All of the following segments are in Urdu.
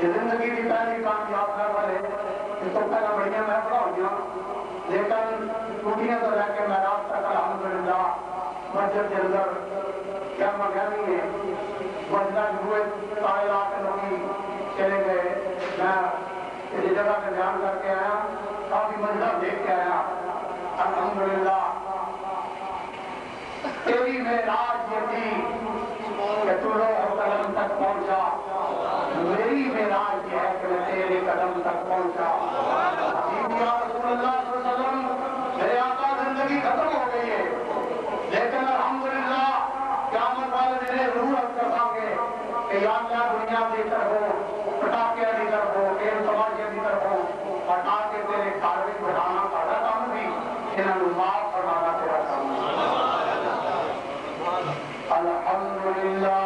زندگی کی پہلی کامیاب خبر ہے اس کو پہلا بڑھیا میں پڑھا ہو گیا لیکن ٹوٹیاں تو رہ کے معراج تک الحمدللہ مسجد کے اندر کیا مگانی ہے مسجدہ ہوئے سارے علاقے لوگ چلے گئے میں اس جگہ کا بیان کر کے آیا کافی منظر دیکھ کے آیا الحمدللہ تیری معراج یہ تھی کہ تو روح و قلم تک پہنچا میری معراج یہ ہے کہ میں تیرے قدم تک پہنچا یا رسول اللہ صلی اللہ علیہ وسلم میرے آقا زندگی ختم ہو گئی ہے لیکن الحمدللہ قیامت والے دن ضرور عرض کر گے کہ یا اللہ دنیا کی طرف ہو پٹاخے کی طرف ہو تیل تماشے کی طرف ہو پٹا کے تیرے گھر میں بٹھانا سارا کام بھی انہوں معاف فرمانا تیرا کام الحمدللہ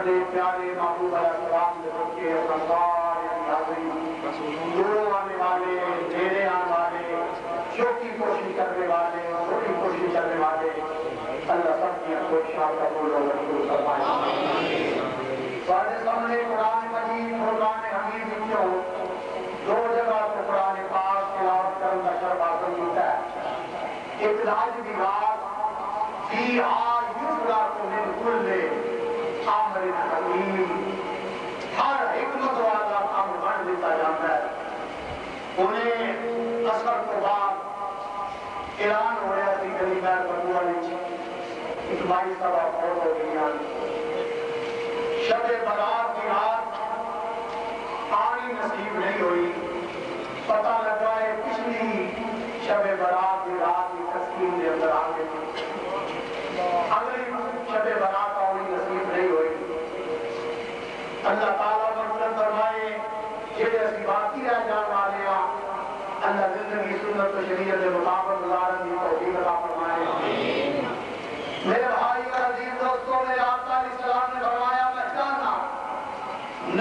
اپنے پیارے محبوب علیہ السلام کے بچے سرکار دور آنے والے ڈیرے آنے والے چھوٹی کوشش کرنے والے چھوٹی کوشش کرنے والے اللہ سب کی کوششوں کا قبول و منظور فرمائے۔ سارے سامنے قرآن مجید قرآن حمید وچوں دو جگہ تو قرآن پاک تلاوت کرنے کا شرف حاصل ہوتا ہے۔ ایک راج دی رات فیہا یفرق من کل امر حکیم، ہر حکمت والا کام بن دیتا جاتا ہے۔ انہیں اثر کو بعد اعلان ہو رہا تھی گلی میر بنو والی ایک بھائی صاحب فوت ہو گئی، شب برات کی رات آنی نصیب نہیں ہوئی، پتہ لگا ہے پچھلی شب برات کی رات کی تسکین کے اندر آ گئی تھی، اگلی شب برات آنی نصیب نہیں ہوئی۔ اللہ تعالیٰ مطلب فرمائے جیسے اسی باقی رہ جان والے ہیں اللہ زندگی سنت و شریعت کے مطابق گزارن کی توفیق عطا فرمائے۔ میرے بھائی اور عزیز دوستوں، میرے آقا علیہ السلام نے فرمایا میں چاہنا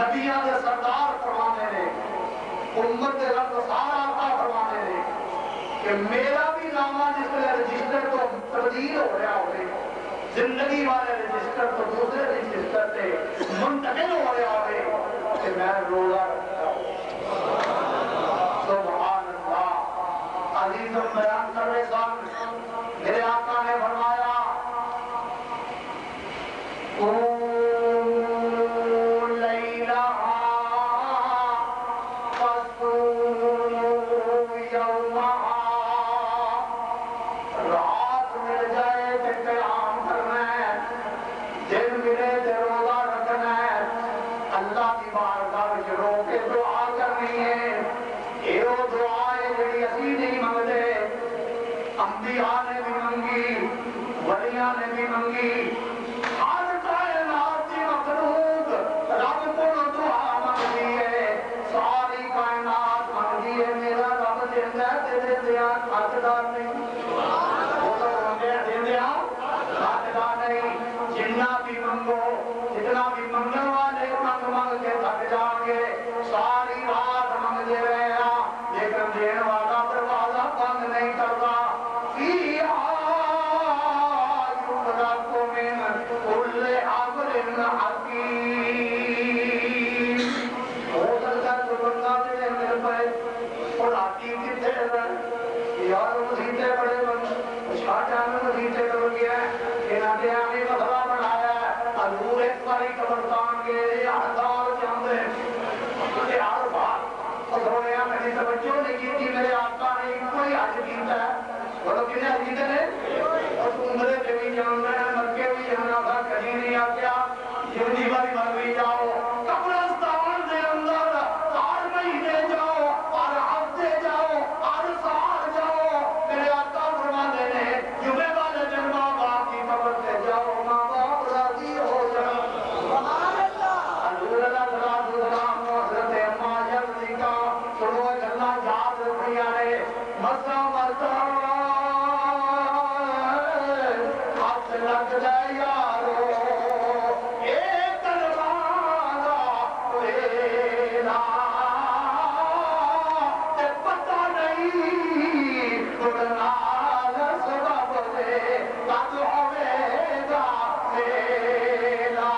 نبیوں کے سردار فرمانے نے امت کے رب سارا آقا فرمانے نے کہ میرا بھی نامہ جس کے رجسٹر تو تبدیل ہو رہا ہوئے، زندگی والے رجسٹر تو دوسرے رجسٹر سے منتقل ہو رہے ہوئے کہ میں روزہ رکھتا ہوں۔ سبحان اللہ۔ عزیزم بیان کر رہے سامنے میرے آقا نے فرمایا انبیاء نے بھی منگی، ولیاں نے بھی منگی، ہر کائنات کی مخلوق رب کو دعا منگی ہے، ساری کائنات منگی ہے میرا رب دیندہ ہے تیرے دیان حقدار نہیں، وہ تو منگے دیندہ حقدار نہیں۔ جنہ بھی منگو جتنا بھی منگن والے منگ منگ کے تھک جائیں گے، ساری رات منگتے رہے ہیں لیکن دین والا دروازہ بند نہیں کرتا۔ یار مسیحے بڑے مسیحے کر گیا یہاں نے آگے مسئلہ بنایا ہے حضور ایک باری قبرستان کے ہڑتال چاہتے ہیں ہر بات اور سونے میری توجہ نہیں کی تھی میرے آقا نے کوئی حج کیتا ہے بولو کتنے حج کیتے ہیں اور عمرے پہ بھی جاننا ہے مکے بھی جانا تھا کہیں نہیں آ گیا جلدی باری مر بھی جاؤ قبرستان کے اندر ہر مہینے جاؤ ہر ہفتے جاؤ ہر سال جاؤ میرے آقا فرماتے ہیں جمعے والے دن ماں باپ کی قبر پہ جاؤ ماں باپ راضی ہو جاؤ۔ سبحان اللہ۔ حضور علیہ السلام حضرت اماں جلدی کا سنو گلا یاد رکھیا ہے مسا مسا ہاتھ لگ جائے یارو ایک دروازہ تیرا تے پتہ نہیں اڑنا سبب دے کد ہوے گا میرا۔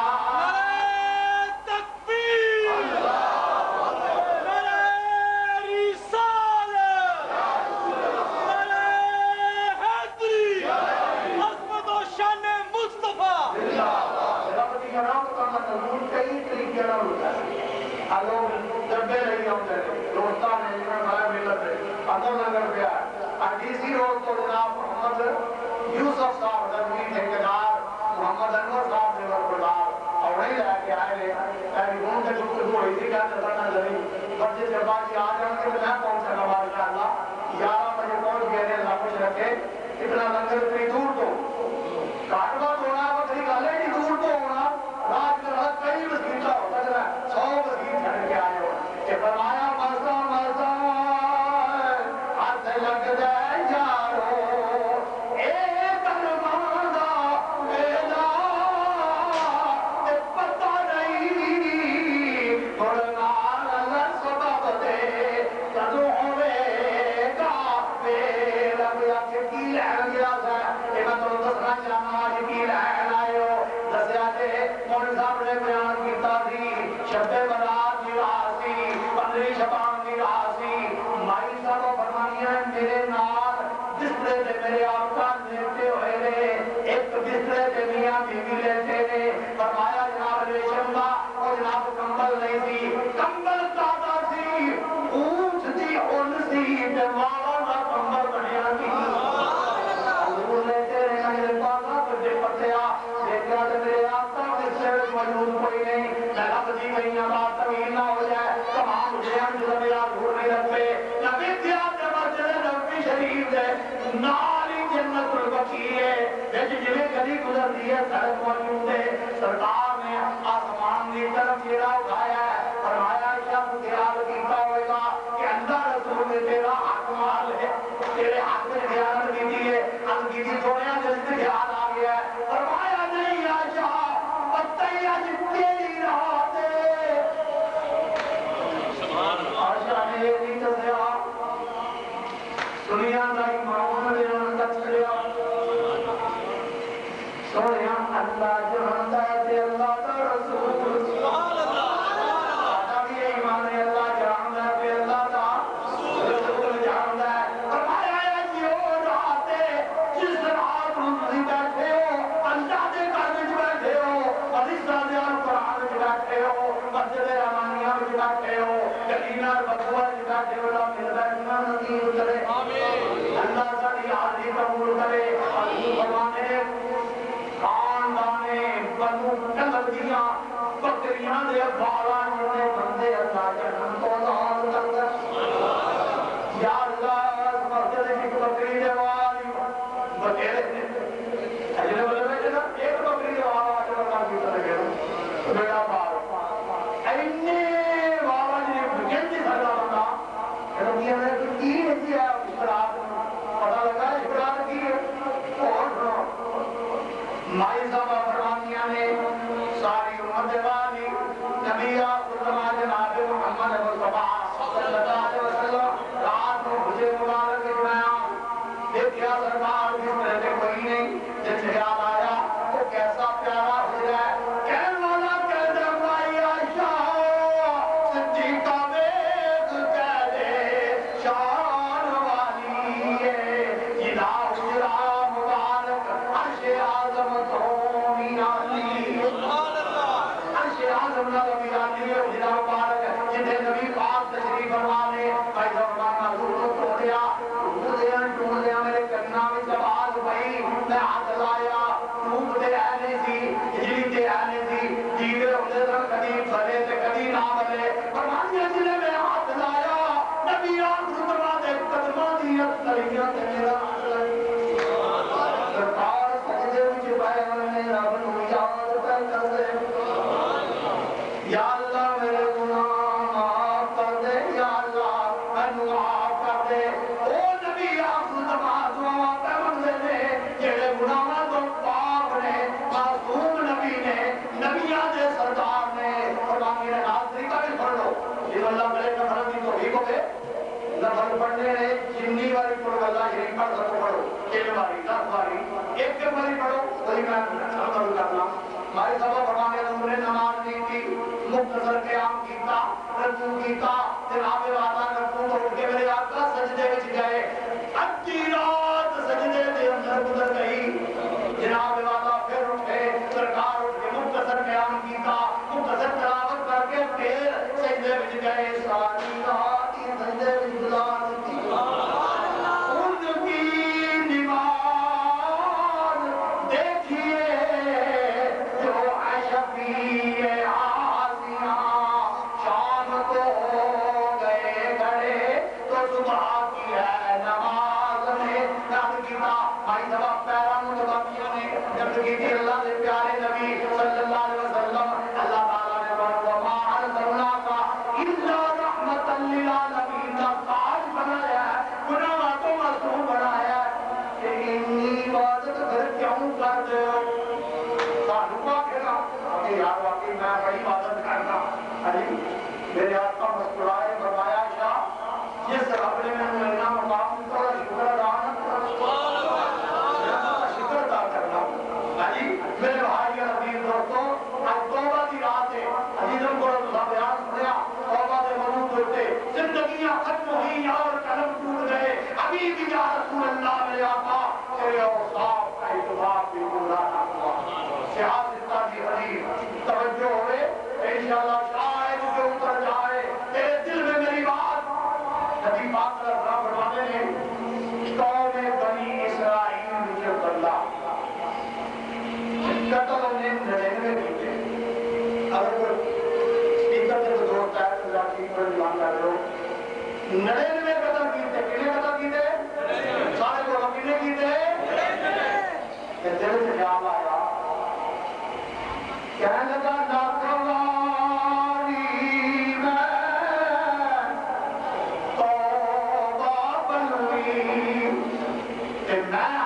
ڈبے نہیں آتے دوستان نے مایا ملت اندر نگر پہ ڈی روڈ تو جناب محمد یوسف صاحب رضوی ٹھیکیدار محمد انور صاحب نے برخوردار اور نہیں لے کے آئے لے پہلی گھوم سے گفتگو ہوئی تھی کہتے پتہ نہیں پر جس کے بعد آ جان کے میں پہنچ سکا ماشاءاللہ 11 بجے پہنچ گئے نے اللہ خوش رکھے اتنا لنگر اتنی دور تو کاٹوا ہونا بکری گل ہے دور تو ہونا راج میں کئی مسیطہ ہوتا جب 100 مسیط چھڑ کے آئے ہو میاں بیوی لیتے نے فرمایا جناب ریشم کا اور جناب کمبل نہیں تھی کمبل دادا سی اونٹ تھی ان سی والا کا کمبل بنیا تھی حضور لیتے نے میرے پاس بڑے پٹیا دیکھا تو میرے آقا کے سر موجود کوئی نہیں میں رب دی گئی بات طویل نہ ہو جائے تمام حسین جو میرا دور نہیں رکھے نبی دیا مسجد نبوی شریف ہے نالی جنت البقیع ہے وچ جویں گلی گزرتی ہے سڑک موجود ہے سرکار نے آسمان کی طرف چہرہ اٹھایا ہے فرمایا شب خیال کیتا ہوئے گا کہ اللہ رسول نے تیرا حق مال ہے تیرے حق میں خیانت کی ہے ہم کی سونے جلد خیال آ گیا ہے فرمایا نہیں عائشہ پتہ اج تیری رات ہے عائشہ نے یہ نہیں دسیا دنیا کا ایمان دل کا چھڑیا سونے اللہ جانتا ہے تے اللہ کا رسول سبحان اللہ آتا بھی ایمان ہے اللہ جانتا ہے تے اللہ کا رسول جانتا ہے فرمایا ہے جو رات ہے جس رات تم بیٹھے ہو اللہ کے گھر میں بیٹھے ہو فرشتہ دے قرآن میں بیٹھے ہو مسجد رحمانیہ میں بیٹھے ہو کلیمہ بقوا میں بیٹھے ہو اللہ میرا ایمان نصیب کرے آمین اللہ ساری حاضری قبول کرے اللہ فرمانے خاندانے بنو نبیاں بکریاں دے بالا جنے بندے اللہ جنم کو نام کردا یا اللہ مسجد کی بکری دے والی بکرے اجنے بولے جنا ایک بکری دے والا جو کام کیتا ہے میرا بار اینے والا جی گنتی سدا بندہ ربیہ نے کی ہے اشتراک پتہ لگا اشتراک کی ہے اور مائی صاحبہ فرمانیاں نے ساری امت والی نبی آخر جناب محمد مصطفیٰ صلی اللہ علیہ وسلم رات کو بھجے مبارک اجمعیاں دیکھیا سرکار کی طرح سے کوئی نہیں جس خیال آیا تو کیسا پیارا ہو جائے کہن والا کہہ دے مائی عائشہ صدیقہ بیگ کہہ دے شان والی ہے جدا حجرہ مبارک عرش آزم تو مینالی عرش آزم نبی حجرہ مبارک جنہیں نبی پاک تشریف فرمانے بھائی زمان حضور کو توڑیا ٹوڑ دیا میرے کرنا میں جب آج بھئی میں ہاتھ لایا روپ دے آنے سی ہجری دے آنے سی جیوے ہوتے سن کدی بھلے تے کدی نہ بھلے فرمانے جنہیں میں ہاتھ لایا نبی آخر فرما دے قدمہ دیت تلیہ تے میرا ہاتھ لائی سرکار سجدے وچ بیان نے رب نو یاد پہ کر دے یا اللہ میرے گناہ معاف کر دے یا اللہ مینوں معاف کر دے او نبی آخر نماز دعا پہ منگے نے جڑے گناہاں تو پاک نے معصوم نبی نے نبیاں دے سردار نے فرمانے نے حاضری کا بھی پڑھ لو یہ اللہ کرے نفرت کی توفیق ہو گئے نفل پڑھنے نے جنی باری پڑھو اللہ شریف پڑھ سکو پڑھو ایک باری 10 باری ایک باری پڑھو وہی میں عمل کرنا ہمارے سبب فرمانے حضور نے نماز نہیں کی مختصر قیام کیتا رکوع کیتا جناب والا رکوع تو اٹھ کے میرے آقا سجدے وچ گئے ادھی رات سجدے دے اندر گزر گئی جناب والا پھر اٹھے سرکار اٹھ کے مختصر قیام کیتا مختصر تلاوت کر کے پھر سجدے وچ گئے ساری رات ہی سجدے وچ گزار دی اللہ نے پیارے نبی صلی اللہ علیہ وسلم اللہ تعالیٰ نے وَمَا أَرْسَلْنَاكَ إِلَّا رَحْمَةً لِّلْعَالَمِينَ کا تاج بنایا ہے گناہوں کو معصوم بنایا ہے کہ اتنی عبادت پھر کیوں کرتے ہو سانو واقعہ کہ یار واقعی میں بڑی عبادت کرتا علی میرے آقا مسکرائے فرمایا شاہ جس رب نے میں ملنا مقام تو شکر ادا میرے بھائی عزیز دوستوں آج توبہ کی رات ہے عزیزوں کو رضا بیان سنیا توبہ دے موجود ہوتے زندگیاں ختم ہوئی اور قلم ٹوٹ گئے ابھی بھی یا رسول اللہ میرے آقا تیرے اوصاف کا اتفاق بھی پورا نہ ہوا 99 قتل کیتے، کنے قتل کیتے؟ سارے بولو کنے کیتے؟ دل سے خیال آیا، کہنے لگا ناکواری میں توبہ بنوی کہ میں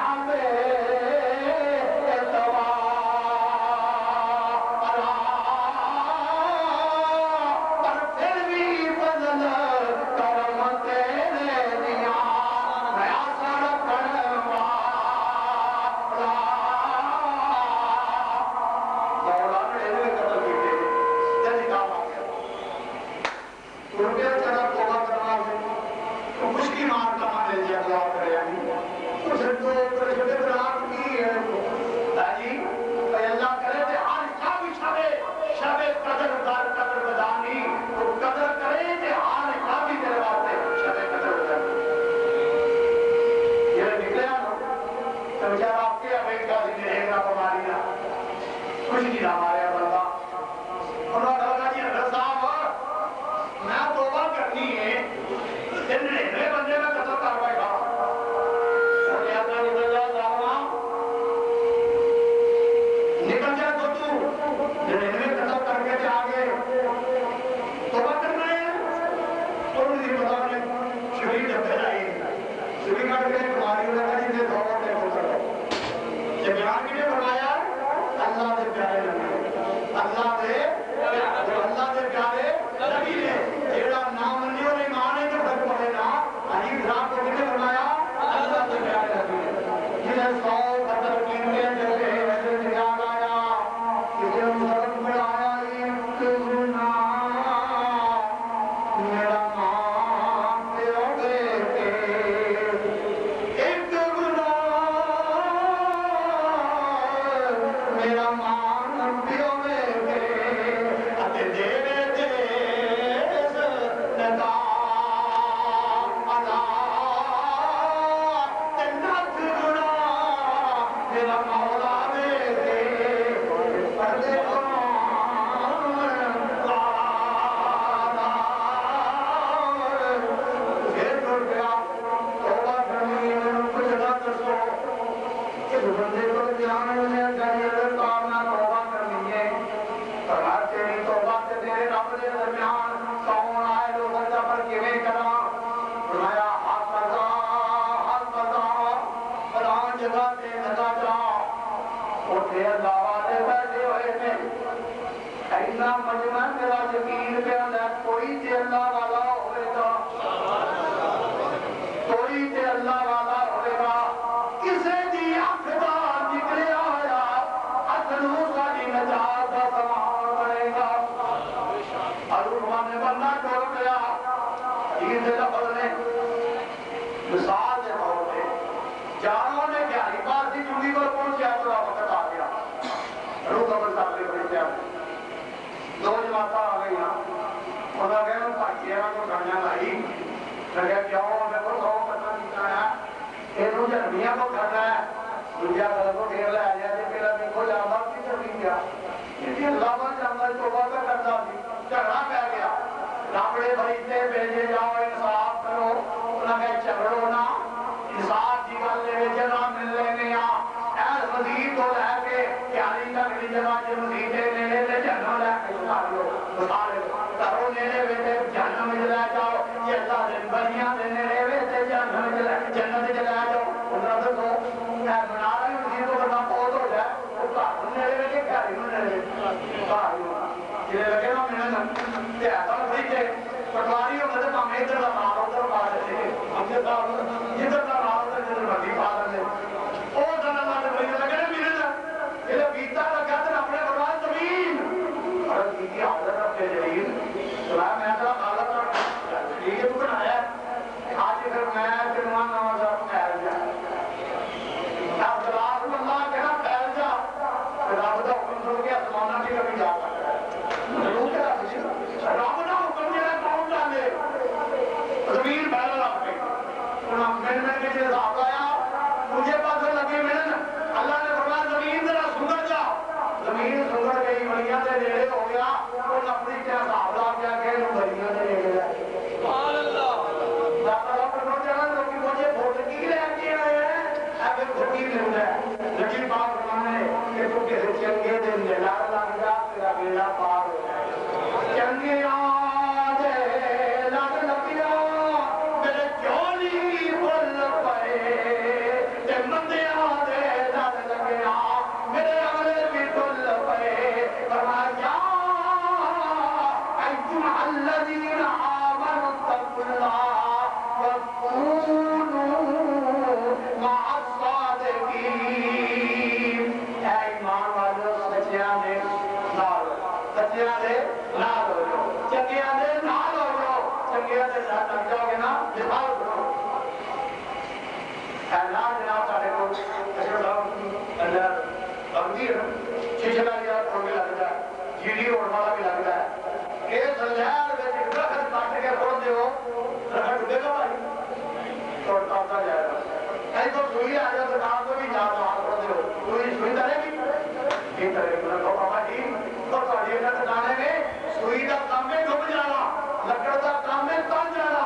زمین زمین سنگڑ گئی بڑیاں دے نیڑے ہو گیا وہ اپنی کیا حساب لا کے آگے بڑیاں دے نیڑے سبحان اللہ دادا پڑھو جانا لوگ مجھے بھوٹکی لے کے آئے ہیں ایسے بھوٹکی ملتا ہے لیکن بات فرمانے کہ تو کسی چنگے دن دے لڑ لگ جا تیرا بیڑا پار ہو جائے چنگے آدھے لڑ لگیا میرے چولی بل پڑے تے مندے آدھے لڑ لگیا میرے عملے بھی بل پڑے فرمایا ایتم الذین آمنوا اتقوا اللہ وکونوا مع الصادقین اے ایمان والو سچیاں دے نال سچیاں دے نال ہو جاؤ چنگیاں دے نال ہو جاؤ چنگیاں دے ساتھ لگ جاؤ گے نا مثال کرو اعلان جناب ساڑھے کو اشرف صاحب اللہ بغدی ہے شیشلا لیا کھوڑنے لگتا ہے جیڑی روڈ والا بھی لگتا ہے یہ سلیار میں ایک درخت کاٹ کے کھوڑ دے ہو درخت ڈے گا بھائی توڑتا ہوتا جائے گا کہیں تو سوئی آ جائے سرکار کو بھی جاتا وہاں کھوڑ دے ہو سوئی سوئی کرے گی یہ کرے گی تو بابا جی تو تھوڑی ایک جانے میں سوئی کا کام میں ڈوب جانا لکڑ کا کام میں تن جانا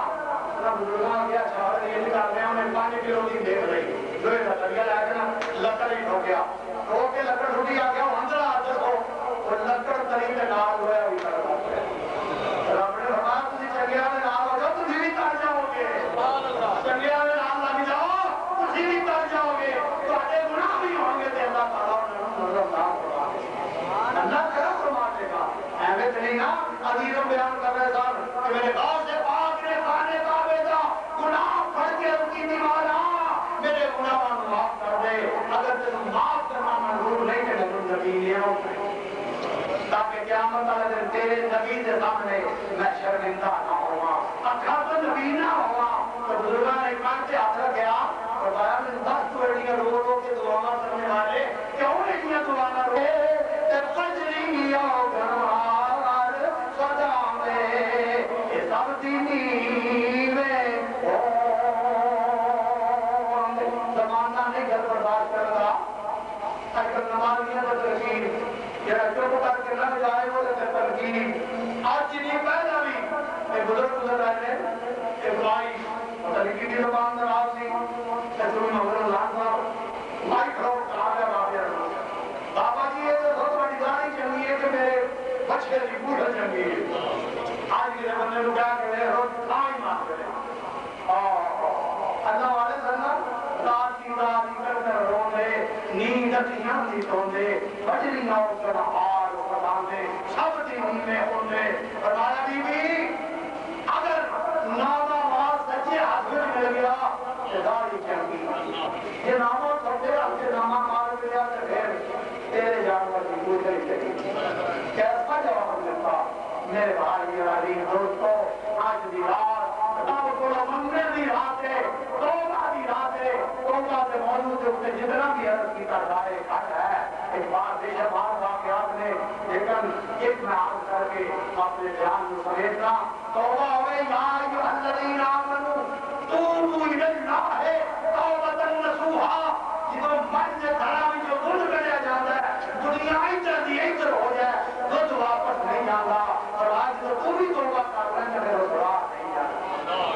بزرگاں کیا چھاڑ یہ نکال رہے ہیں انہیں 5 کلو کی دیکھ رہی جو یہ لکڑیا لے کے نا لکڑ ہی ہو گیا ہو کے لکڑ چھوٹی آ گیا اندر آتے ہو وہ لکڑ تری کے نال ہوا ہے ابھی کر رہا ہے رب نے فرمایا تجھے چنگیا میں نال ہو جاؤ تجھے بھی تر جاؤ گے چنگیا میں نال لگ جاؤ تجھے بھی تر جاؤ گے تھوڑے گناہ بھی ہوں گے تے اللہ تعالیٰ اللہ کرم فرما دے گا اہمیت نہیں نا عزیزم بیان کر رہے سن کہ میرے غوث پاک نے خانے کعبے دا گناہ پڑھ کے رکی دیوانا میرے گناہ معاف کر دے اگر تم معاف کرنا منظور نہیں کہ تم نبی لے آؤ تاکہ قیامت والے دن تیرے نبی کے سامنے میں شرمندہ نہ ہوا اکھا تو نبی نہ ہوا تو بزرگاں نے کان سے ہاتھ رکھا فرمایا میں 10 توڑیاں رو رو کے دعاواں کرنے والے کیوں ایڈیاں دعاواں رو تے فجری او گھر سجا میں یہ سب دینی میں زمانہ نہیں گھر برداشت کر رہا اگر نمازیاں تو ترکیب جڑا چپ کر کے نہ جائے وہ ترکیب آج نہیں پہلا بھی ایک بزرگ گزر رہے تھے ایک بھائی پتہ نہیں کی زبان ناراض تھی تجربہ مگر اللہ صاحب بھائی کھڑو کہا گیا بابا جی یہ تو بہت بڑی گاڑی چنگی ہے کہ میرے بچے کی بوڑھا چنگی ہے آج میرے بندے کو کیا کہ میرے روز آئی مات کرے اللہ والے سنم راتی کرنے رونے نیند اٹھیاں دی توندے بجلی نو کر آل پڑھاندے سب دینی میں ہوندے فرمایا بی بی اگر نامہ آواز سچے ہاتھ میں مل گیا داڑھی چنگی یہ نامہ چھوٹے ہاتھ سے نامہ مار گیا تو پھر تیرے جانور کی پوچھے چلی کیسا جواب دیتا میرے بھائی عزیز دوستو آج دی رات کتاب کو منگنے دی رات ہے توبہ دی رات ہے توبہ سے موجود ہے جتنا بھی عرض کی تعداد گھٹ ہے ایک بار بے شمار واقعات نے لیکن ایک میں عرض کر کے اپنے بیان کو سمیٹنا توبہ ہوئے یا ایھا الذین آمنوا توبوا الی اللہ توبۃ نصوحا جدوں من دے گھراں وچ دودھ کڈیا جاندا ہے دنیا ادھر دی ادھر ہو جائے دودھ واپس نہیں آندا اور آج تو تو بھی توبہ کر رہے ہیں پھر سزا نہیں جانا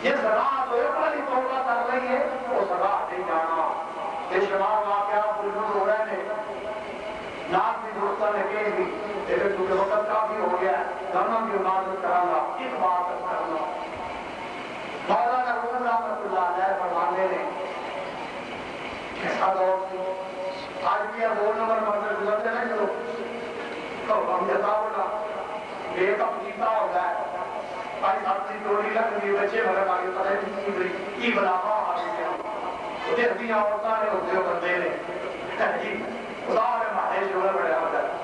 یہ سزا تو ایک والی توبہ کر رہی ہے وہ سزا نہیں جانا بے شمار واقعات بزرگ ہو رہے ہیں نام بھی دوستہ نے کہے گی لیکن چونکہ وقت کافی ہو گیا ہے دونوں کی عبادت کرانا اس بات کرنا مولانا روم رحمت اللہ علیہ فرمانے نے کیسا دور آج بھی یہ 2 نمبر مقدر گزرتے ہیں چلو تو ہم جتا ہوگا ایک اپنیتا ہوگا ہے بھائی ساتھ سی توڑی لکھ دی بچے بھرم آگے پتہ ہے کی بلافہ آگے کیا اسے ہدیاں عورتہ نے ہوتے ہو بندے نے جی خدا نے مانے شوہر بڑھیا ہوتا ہے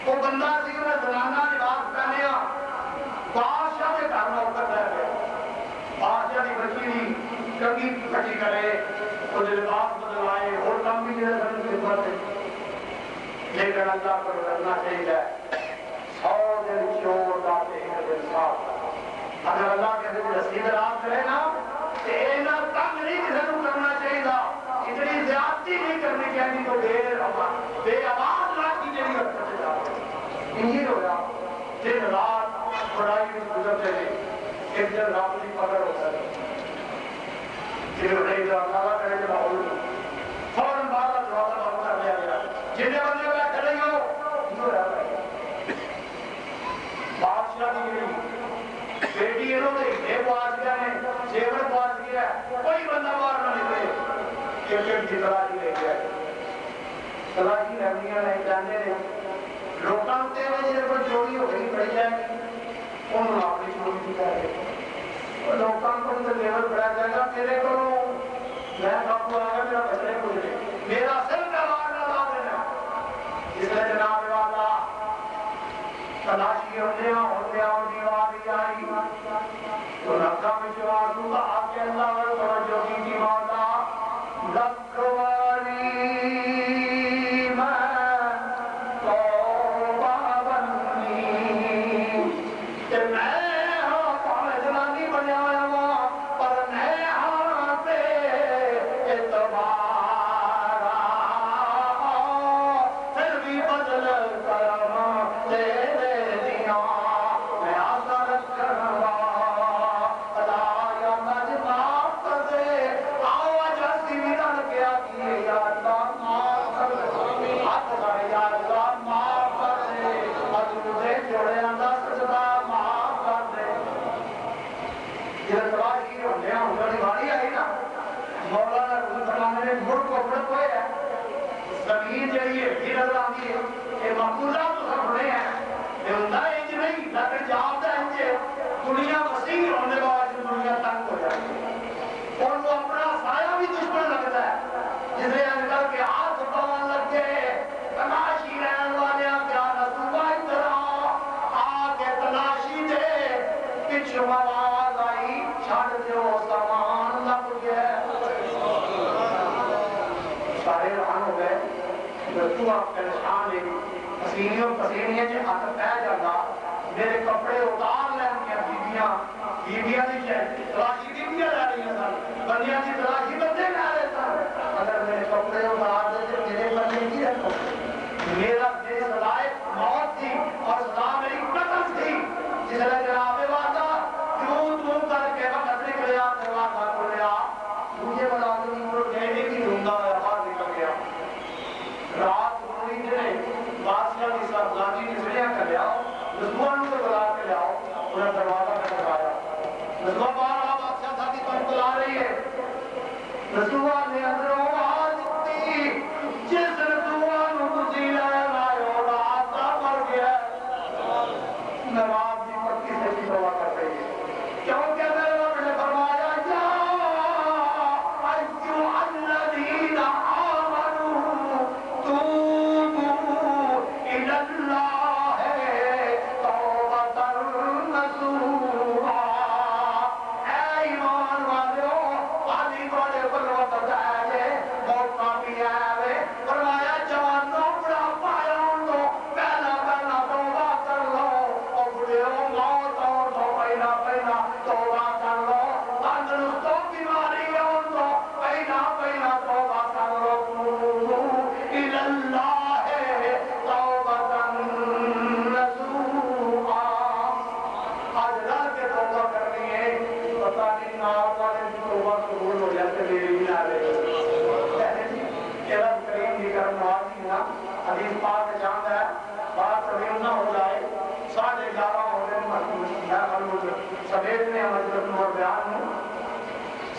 وہ بندہ سی انہیں زنانہ لباس پہنیا بادشاہ کے گھر میں اتر رہ گیا بادشاہ کی بچی بھی کنگھی پھٹی کرے وہ لباس بدلائے اور کام بھی جیسے سن خدمت ہے لیکن اللہ کو کرنا چاہیے 100 دن چور داتے ہیں دن صاحب اگر اللہ کے دن رسید رات کرے نا تو اینا کم نہیں کسی کو کرنا چاہیے اتنی زیادتی نہیں کرنی چاہیے تو بے آواز لاٹھی جڑی کرتے جا رہے انجیر ہویا دن رات بڑائی میں گزرتے ہیں ایک دن رب کی پکڑ ہوتا ہے جب نہیں اللہ کرے جو ماحول فوراً بعد دروازہ بند کر دیا گیا جنہیں بندے میں کھڑے ہو جو رہ رہے بادشاہ کی گئی بیٹی انہوں نے یہ پاس گیا نے زیور پاس گیا کوئی بندہ باہر نہ نکلے ایک کی تلاشی لے گیا تلاشی رہنیاں نہیں جانے نے لوکاں تے میں جے کوئی چوری ہو گئی پڑی جائے گی انہوں نے اپنی چوری کی کہہ اور لوکاں کو تو لیول بڑھا جائے گا میرے کو میں باپو آ گیا میرا بچے گزرے میرا سر کا مارنا لا دینا جس نے جناب والا تلاشی ہونے ہونے والی آئی تو رکھا میں جو آدھوں گا آپ کے اللہ اور توجہ کی تھی مولا لکھواری مولانا رضوی نے ملک کو بڑھ ہوئے ہیں زمین جڑی ہے یہ نظر آتی ہے یہ محفوظات تو سب بڑے ہیں یہ ہوتا ہے انج نہیں لیکن جاتا ہے انج دنیا وسیع ہونے بعد دنیا تنگ ہو جاتی ہے اور وہ اپنا سایہ بھی دشمن لگتا ہے جسے انکل کے ہاتھ پاؤں لگ گئے تلاشی رہن والے کیا رضوی ادھر آ کے تلاشی دے پچھو آواز آئی چھڑ دیو سامان لگ گئے سارے روان ہو گئے تو آپ کا نشان ہے پسینیوں پسینیاں جو ہاتھ پہ جاتا میرے کپڑے اتار لیں بیبیاں نہیں چاہیے تلاشی بیبیاں لے رہی ہیں سر بندیاں کی تلاشی بندے لے رہے سر اگر میرے کپڑے اتار دیتے میرے بندے کی رکھو میرا میری سزائے موت تھی اور سزا میری قتل تھی جس نے جناب والا کیوں کر کے وقت نکلے آپ نے واقعہ کو لیا مجھے بتا دو نہیں کہنے کی ڈھونڈا ہے باہر نکل گیا رات ہوئی نے بادشاہ کی سربراہی نے سڑیاں کر لیا رضوان کو بلا کے لاؤ انہیں دروازہ میں لگایا رضوان بارہ بادشاہ تھا کہ تم بلا رہی ہے رضوان نے اندر آواز دی جس رضوان کو تسی لائے رات کا مر گیا نواب جی پکی سے بھی دعا کر رہی ہے کیونکہ میرے رب نے فرمایا یا ایو الذین آمنوا توبوا الی اللہ توبۃ نصوحا اے ایمان والو آدھی بڑے بلوت جائے موقع بھی آئے فرمایا جوانوں بڑا پایا تو پہلا پہلا توبہ کر لو اور بڑے موت اور تو پہلا پہلا توبہ کر لو تندرستوں بیماری اور تو پہلا پہلا توبہ کر لو الی اللہ توبۃ نصوحا آج رل کے توبہ کرنی ہے پتہ نہیں نام والے توبہ قبول ہو جاتے میری بھی نہ رہے کہ رب کریم کی کرم نوازی نا حدیث پاک جانتا ہے بات طویل نہ ہو جائے 11:30 ہو گئے میں خلوت سمیت میں حضرت نور بیان ہوں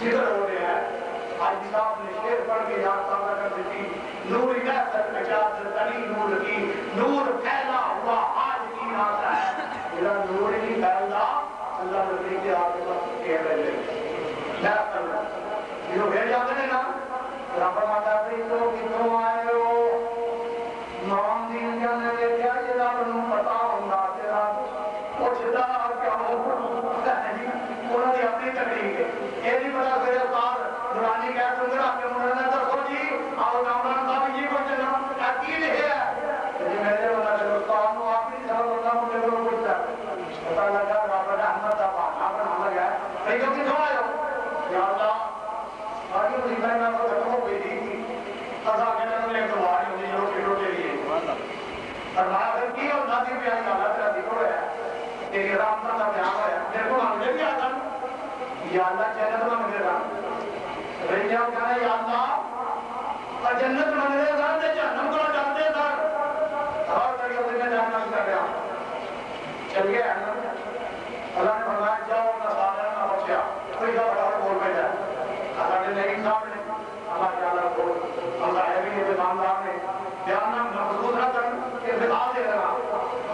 ذکر ہو رہے ہیں حاجی صاحب نے شعر پڑھ کے یاد تازہ کر دیتی نور کیسر اجازت تنی نور کی نور پھیلا ہوا آج کی رات ہے میرا نور نہیں پھیلتا اللہ نبی کے آگے بس کہہ رہے میں کرنا یہ بھیڑ جاتے ہیں نا رب ماتا پری تو کتوں آئے ہو نام دین جانے کے کیا یہ رب نو پتا ہوگا تیرا پوچھتا کیا ہو انہوں نے اپنی تکلیف ہے یہ نہیں پتا پھر استاد نورانی کہہ دوں گا کہ انہوں نے دسو جی آؤ نامران صاحب یہ کچھ جنا عقید ہے جی میرے والا کہ استاد نو آپ نہیں سب اللہ مجھے کو پوچھتا پتا لگا رب رحمت کا پانا بنا لگا ہے کہیں تو کتوں آئے ہو یا اللہ آگے مجھے میں کو تک ہو گئی تھی فرمایا پھر کی ہونا سی بھی آئی اللہ تیرا ذکر ہوا ہے تیری رحمت کا بیان ہوا ہے میرے کو منگے بھی آتا یا اللہ جنت منگے گا رجیاں کہنا یا اللہ جنت منگے گا تے جہنم کو جاتے سر اور کڑی ہوئی میں جہنم کر رہا چل گیا اللہ نے فرمایا جاؤ نہ سارے نہ بچیا کوئی کا بڑا بول پہ جائے اللہ نے نہیں صاحب نے اللہ کے اللہ کو اللہ ہے بھی دکاندار نے بیان محفوظ نہ کر کے دکھا دے رہا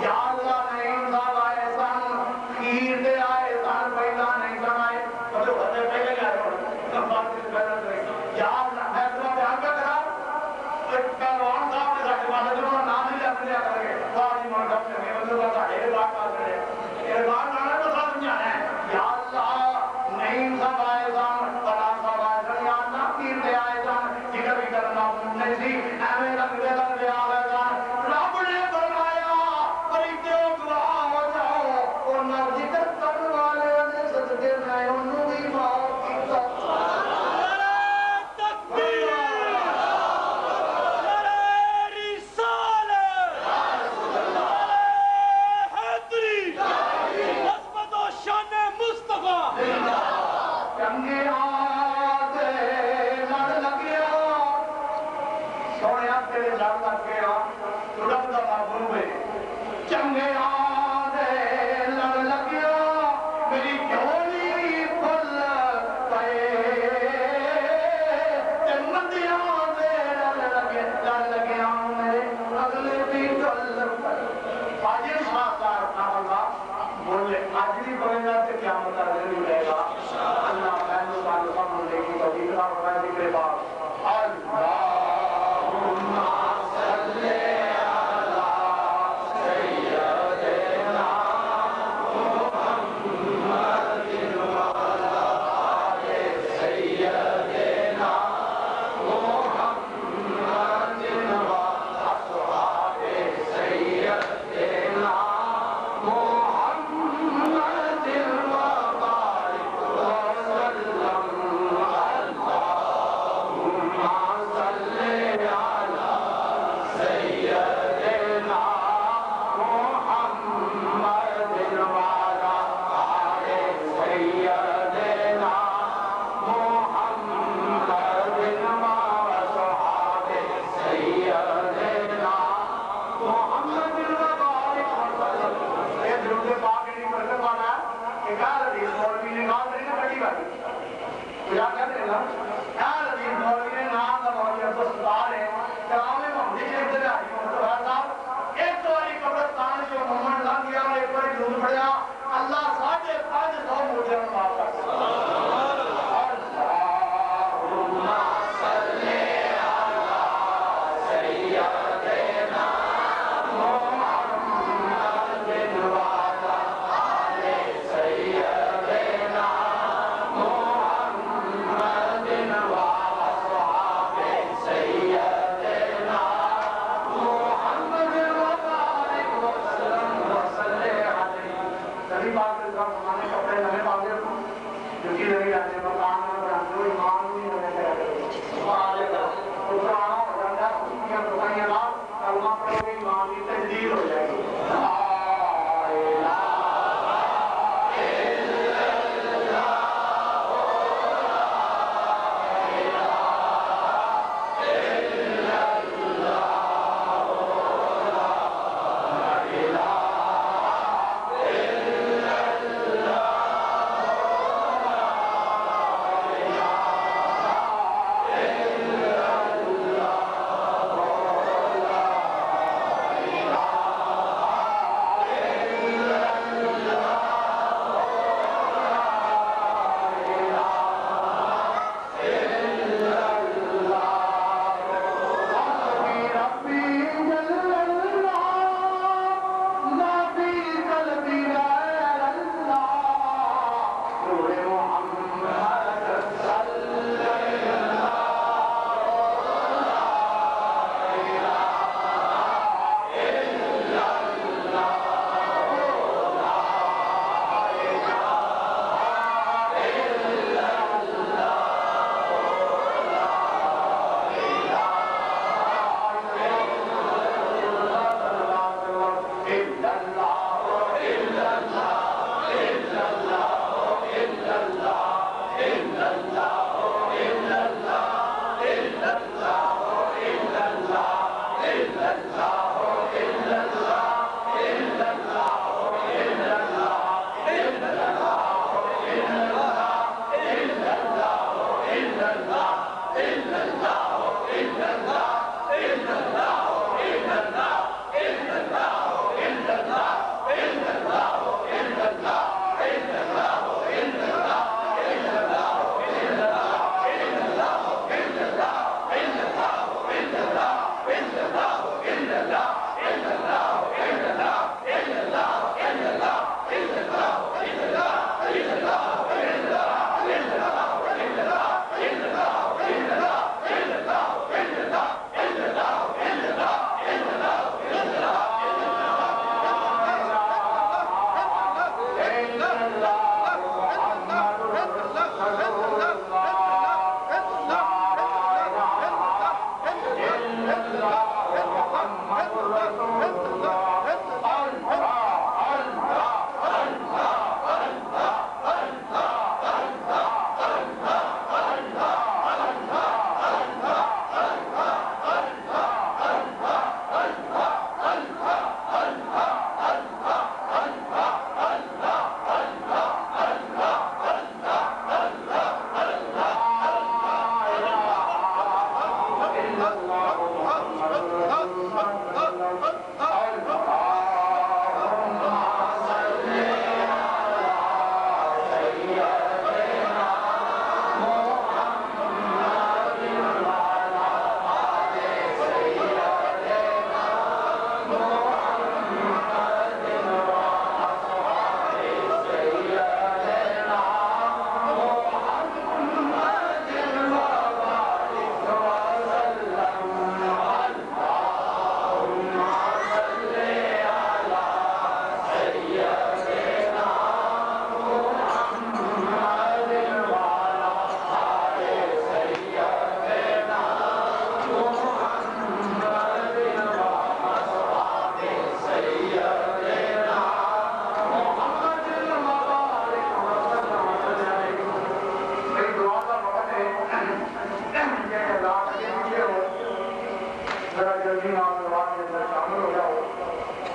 یا اللہ نہیں صاحب آئے احسان خیر دے آئے احسان پہلا نہیں صاحب آئے مطلب حضرت پہلے گئے بات کی پہلے یا اللہ میں تمہیں بیان کر رہا ایک پہلوان صاحب نے ساڑھے بات جنہوں نے نام نہیں اپنے لیا کریں گے فاضی مردم نے مطلب ساڑھے بات کر رہے ہیں ارمان آنا تو ساتھ سمجھانا ہے یا اللہ نہیں صاحب آئے احسان پہلا صاحب آئے احسان یا اللہ خیر دے آئے احسان ذکر بھی کرنا نہیں سی ایمیں لگ دے آئے احسان رب نے فرمایا فرشتے ہو گواہ ہو جاؤ اور نہ ذکر کرنے والے نے صدقے میں انہوں بھی معاف کیتا چنگے آدھے لڑ لگیا سونے تیرے لڑ لگ گیا رب دا محبوب ہے چنگے آدھے لڑ لگیا میری جھولی پھل پئے تے مندیاں دے لڑ لگیا میرے اگلے بھی گل پئے فاجر شاہدار اللہ بولے آج بھی بولے گا کہ کیا مطلب ملے گا اللہ پہلو تعلق ملے گی تو دیکھنا ہوگا ذکر بات اللہم صلی علی سیدنا محمد وعلی آل سیدنا محمد وأصحاب سیدنا اللہ ساڑھے 500 مجھے معاف کر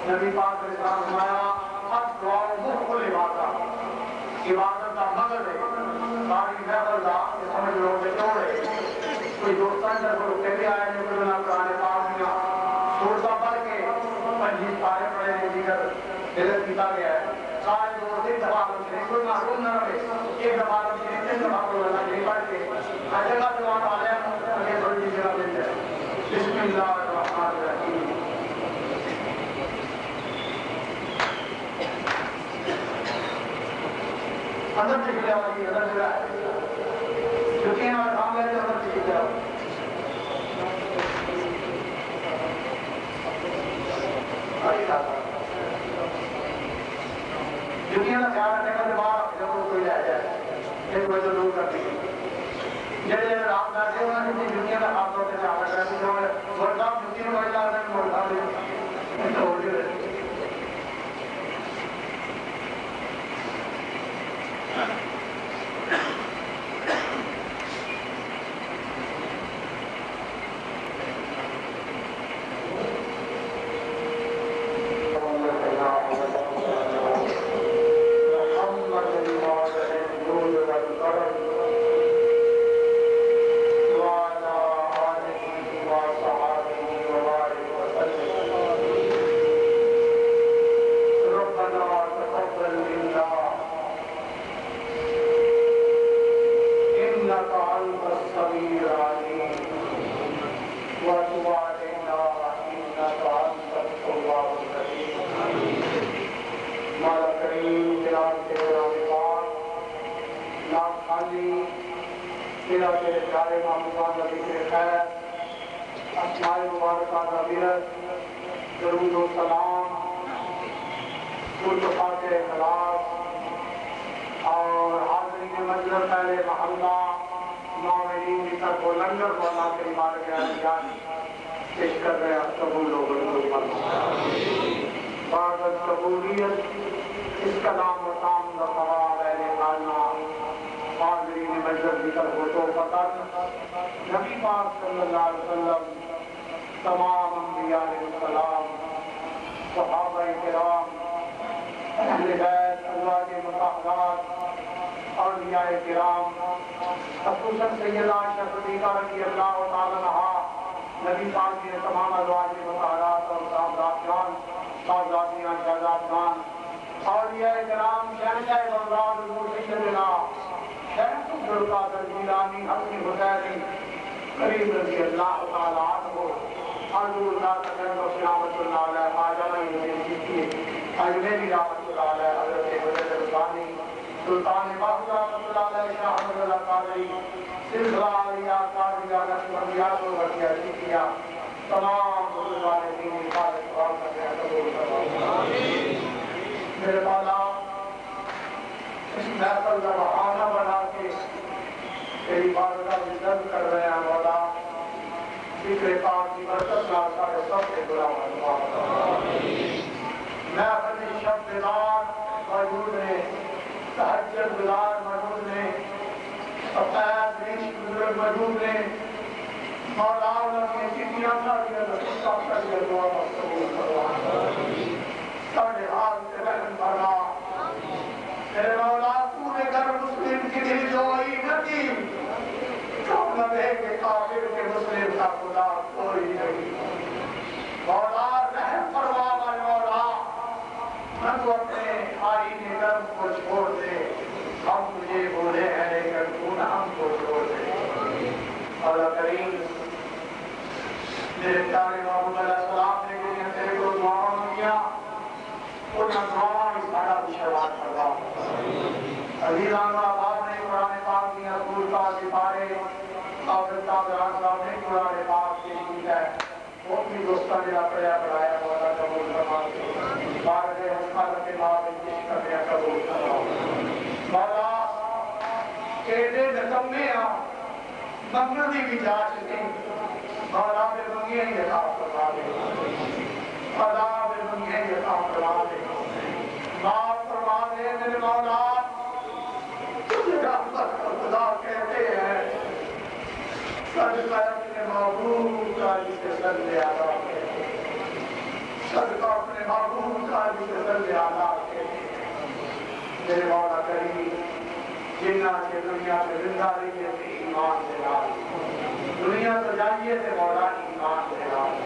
نبی پاک نے فرمایا حق دعا مخل عبادت کا مغل ہے ساری محفل دا سمجھ لو کہ توڑے کوئی دوستان در کو کہتے آئے جو کہ بنا قرآن پاک دیا سورتا پڑھ کے پنجیز پارے پڑھے نے دیگر حضرت کیتا گیا ہے سارے دوست ایک دفعہ کرتے کوئی محروم نہ رہے ایک دفعہ کرتے تین دفعہ کرو اللہ جنہی پڑھ کے جگہ دوان والے اگر تھوڑی جگہ دل جائے بسم اللہ الرحمہ الرحیم اندر سے گلے والی اندر سے گلے چکے ہیں اور کام گئے اندر سے گلے والی چکے ہیں خیال رکھنے کا دماغ جب وہ کوئی رہ جائے ایک کوئی تو دور کر دی جڑے رات بیٹھے ہونا کسی چکے کا خاص طور سے خیال رکھ رہے ہیں مرتاب چکے میں بڑھ جاتے ہیں مرتاب تو ہو رہی ہے تمام انبیاء علیہ السلام، صحابہ کرام، اہل بیت، ازواج مطہرات، اولیاء کرام، خصوصاً سیدہ عائشہ صدیقہ رضی اللہ تعالیٰ عنہا، نبی پاک کے تمام ازواج مطہرات اور صاحبزادگان، صاحبزادیاں، شہزادگان، اولیاء کرام، شہنشاہ بغداد حضور سیدنا شیخ عبد القادر جیلانی حسنی حسینی کریم رضی اللہ تعالیٰ عنہ، حضور ذات اقدس و رحمۃ اللہ علیہ، خواجہ معین اجمیری رحمۃ اللہ علیہ، حضرت رضوی سلطان محفل رحمۃ اللہ علیہ، شاہ محمد قادری، سلسلہ علیہ قادریہ نقشبندیہ و بقیہ سیکھیا، تمام بزرگان دین حفاظت قرآن کا قبول فرمائے۔ میرے مولا، اس محفل کا بہانہ بنا کے تیری بارگاہ میں عرض کر رہے ہیں مولا، ذکر پاک کی برکت نال سارے سب کے گناہ معاف فرما۔ محفل میں شب بیدار موجود ہیں، تہجد گزار موجود ہیں، سفید ریش بزرگ موجود ہیں، مولا انہوں نے چٹیاں ساڑیاں رسول کر کے دعا قبول فرما۔ سارے حال سے رحم فرما۔ میرے مولا، پورے گھر مسلم کی دل جوئی نبی نہ دے کہ کافر کے مسلم کا خدا کوئی نہیں۔ مولا رحم فرما میرے مولا، ہم کو اپنے آئین کرم کو چھوڑ دے، ہم تجھے بولے ہیں لیکن تو نہ ہم کو چھوڑ دے۔ اللہ کریم، میرے پیارے محمد علیہ السلام نے کہ تیرے کو دعاؤں کیا، ان دعاؤں اس بڑا بشروات کروا۔ عزیزان و احباب نے قرآن پاک کی اصول کا سپارے اور تابعان صاحب نے قرآن پاک کی شیط ہے، وہ اپنی دوستہ نے پڑھایا پڑھایا مولا قبول فرما۔ بارد حسن کے بعد انجش کرنے قبول فرما۔ مولا ایڈے نکمے ہیں، منگل دی بھی جا چکے، مولا بے منگیاں ہی عطا فرما دے، مولا بے منگیاں ہی عطا فرما دے، معاف فرما دے میرے مولا۔ تجھے رحمت کا خدا کہتے ہیں، صدقہ اپنے محبوب کا جسے صلی آلہ کہتے ہیں، صدقہ اپنے محبوب کا جسے صلی آلہ کہتے ہیں۔ میرے مولا کریم، جنہ کے دنیا میں زندہ رہیے تھے ایمان سے نال، دنیا تو جائیے تھے مولا ایمان سے نال۔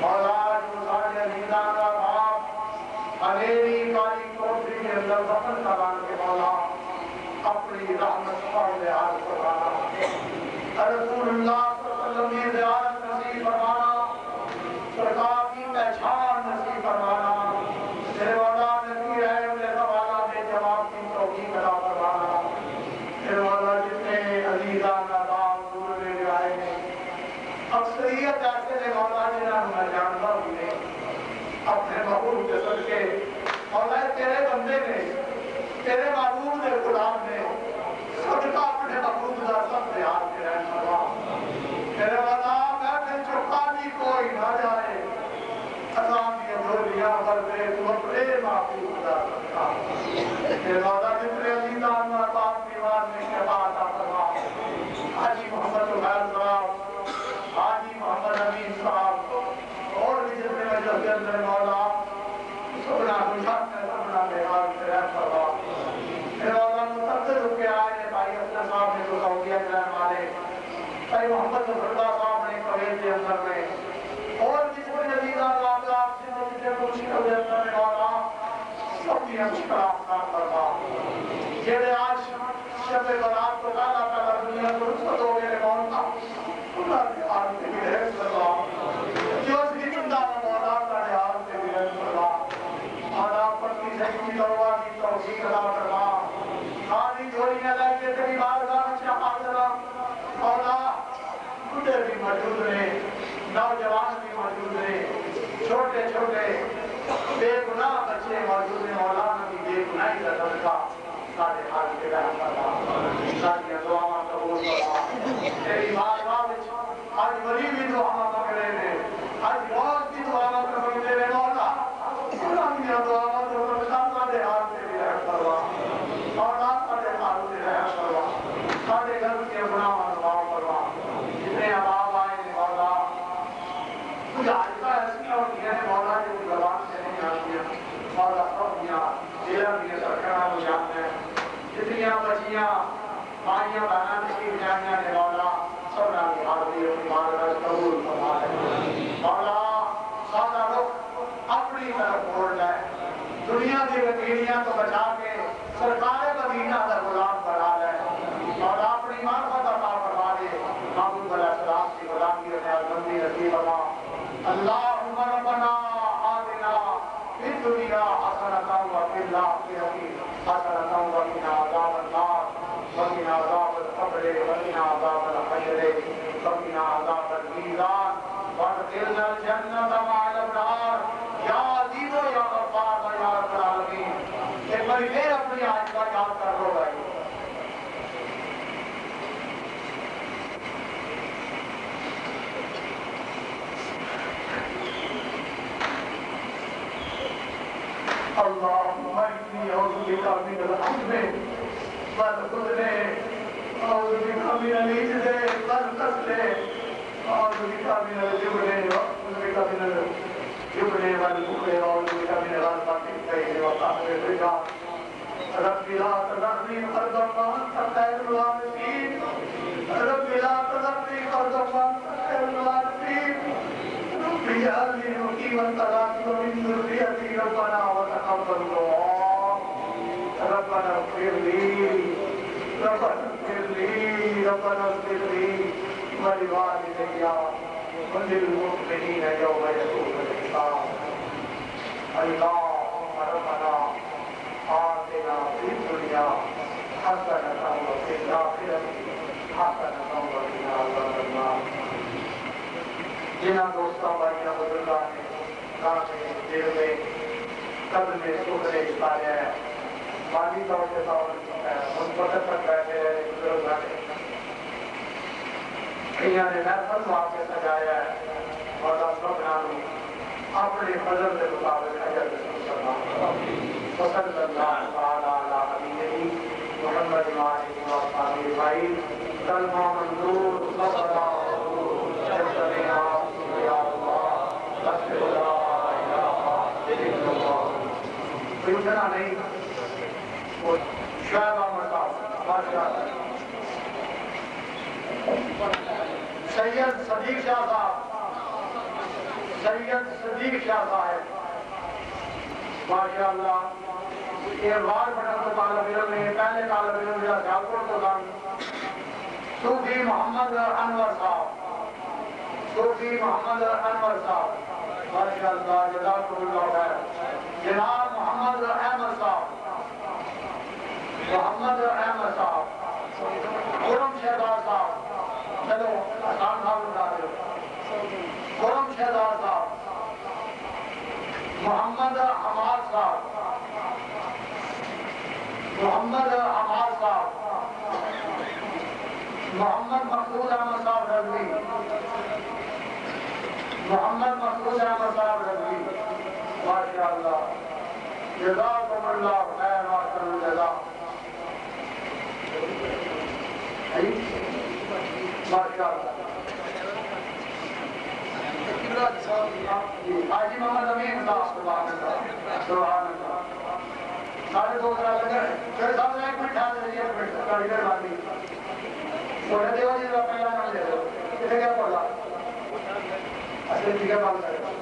مولا جو سارے عزیزان کا باپ اندھیری کالی کوٹری کے اندر دفن کران کے مولا اپنی رحمت اور لحاظ فرمانا، رسول اللہ صلی اللہ علیہ وسلم کی زیارت نصیب فرمانا، سرکار کی پہچان نصیب فرمانا، میرے مولا نبی رہے انہیں سوالہ میں جواب کی توفیق عطا فرمانا۔ میرے مولا جتنے عزیزان احباب دور میں آئے ہیں، اکثریت ایسے نے مولا جنہاں میں جانتا بھی نہیں، اپنے محبوب کے صدقے مولا تیرے بندے نے، تیرے محبوب نے، غلام نے صدقہ اپنے محبوب کا سب سے ہاتھ کے رہن فرما۔ میرے مولا بیٹھے چکا بھی کوئی نہ جائے، اذان کی جھولیاں بھر دے تو اپنے محبوب کا صدقہ۔ میرے مولا جتنے عزیزان و احباب بیمار میں شفا عطا فرما، حاجی محمد صاحب، حاجی محمد امین صاحب اور بھی جتنے وجہ کے اندر مولا سبنا گجات میں سبنا بہار سے رحم فرما۔ میرے مولا متعدد ہو کے آئے بھائی افضل صاحب نے تو سعودیہ کے رہنے والے، بھائی محمد صاحب نے کویت کے اندر میں، اور جتنے عزیزان آپ جتنے مشکل کے اندر میں مولا سب کی مشکلات آسان فرما۔ جیڑے آج شب برات کو تعالیٰ تعالیٰ دنیا کو رخصت ہو گئے مولا اللہ کے حال سے بھی رحم فرما، جو اس کی زندہ مولا تعالیٰ حال سے بھی رحم فرما۔ مولا پرتی سے کی دعا کی توفیق عطا فرما۔ خالی جھولیاں لے کے تیری بارگاہ میں حاضر مولا، بڈھے بھی موجود ہیں، نوجوان بھی موجود ہیں، چھوٹے چھوٹے بے گناہ بچے موجود ہیں، مولا نبی بے گناہی کا صدقہ سارے حال کے رحم فرما، ساری دعاواں قبول فرما۔ تیری بارگاہ میں آج ولی بھی دعاواں مانگے ہیں، آج موت کی دعاواں مانگے ہیں مولا، ساری دعاواں تو سارے حال سے بھی رحم فرما، مولا سارے حال سے رحم فرما، سارے گھر کے گناہاں معاف فرما۔ جتنے احباب آئے ہیں مولا مولا سوفیاں ضلع کی سرکار ہو جاتے ہیں جتنیاں بچیاں مائیاں بہناں تشریف جانیاں نے مولا سبنا کی حاضری اپنی معذرت قبول فرما لے مولا سادہ رخ اپنی طرف موڑ لے دنیا کی وکیلیاں تو بچا کے سرکار مدینہ کا غلام بنا لے مولا اپنی معرفت عطا فرما دے محمد علیہ السلام کی غلامی و نیازمندی نصیب فرما اللہم ربنا آتنا فی الدنیا حسنۃ وفی الآخرۃ حسنۃ وقنا عذاب النار وقنا عذاب القبر وقنا عذاب الحشر وقنا عذاب المیزان وادخلنا الجنة مع الأبرار یا عزیز و یا غفار و یا رب العالمین ایک بار پھر اپنی آج کا یاد کر لو بھائی اللهم إني أعوذ بك من العجز والحزن أعوذ بك من العجز والكسل أعوذ بك من الجبن وأعوذ بك من الجبن والبخل وأعوذ بك من غلبة الدين وقهر الرجال رب لا تذرني فردا وأنت خير الوارثين رب لا تذرني فردا وأنت خير الوارثين اجعلني مقيم الصلاة ومن ذريتي ربنا وتقبل دعاء ربنا اغفر لي ولوالدي وللمؤمنين يوم يقوم الحساب اللهم ربنا آتنا في الدنيا حسنة وفي الآخرة حسنة وقنا عذاب النار جنہاں دوستوں بھائیوں بزرگاں نے کامے دل میں قبر میں سکھنے اتاریا ہے مالی طور سے طور منفقت تک بیٹھے رہے بزرگاں نے کئیاں نے محفل وہاں کے سجایا ہے مولا سبحانہ اپنے فضل کے مطابق اجر نصیب فرما وصلی اللہ تعالی علی حبیبہ محمد وآلہ وصحبہ اجمعین کلمہ منظور صبر اٹھنا نہیں شاید سید صدیق شاہ صاحب سید صدیق شاہ صاحب ماشاءاللہ یہ بار بڑا تو طالب علم نے پہلے طالب علم جا جاپور تو دان صوفی محمد انور صاحب صوفی محمد انور صاحب ماشاءاللہ جزاکم اللہ خیر جناب محمد احمد صاحب محمد احمد صاحب خرم شہزاد صاحب چلو آسان صاحب بتا دو خرم شہزاد صاحب محمد حماد صاحب محمد حماد صاحب محمد محمود احمد صاحب رضوی محمد محمود احمد صاحب رضوی ماشاءاللہ جزاکم اللہ خیر واحسن الجزاء ماشاءاللہ حاجی محمد امین صاحب سبحان اللہ سبحان اللہ سارے دو سال لگے پھر سب نے ایک مٹھا دے دیا کاریگر باندھی تھوڑے دیو جی کا پہلا نام دے دو کتنے کیا بولا اصل ٹھیک ہے بات کرے